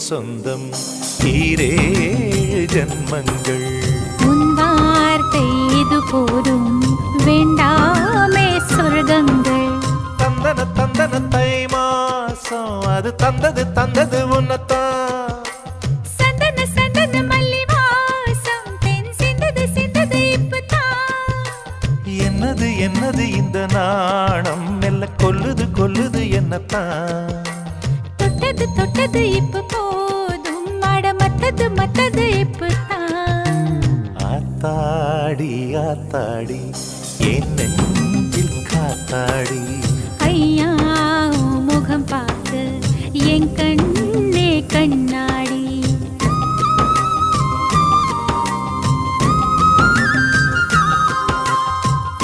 சொந்தம் ஈரேழு ஜன்மங்கள். உன் வார்த்தை இது போதும் வேண்டாமே சொர்க்கங்கள். தந்தன தந்தன தை மாசம் அது தந்தது தந்தது உன்னத்தான். சந்தன சந்தன மல்லி வாசம் தென் சிந்தது சிந்தது இப்பதான். என்னது என்னது இந்த நாணம் மெல்ல கொல்லுது கொல்லுது என்னத்தான். தொட்டது தொட்டது இப்ப போதும் அட மத்தது மத்தது இப்பதான். ஆத்தாடி ஆத்தாடி என் நெஞ்சில் காத்தாடி.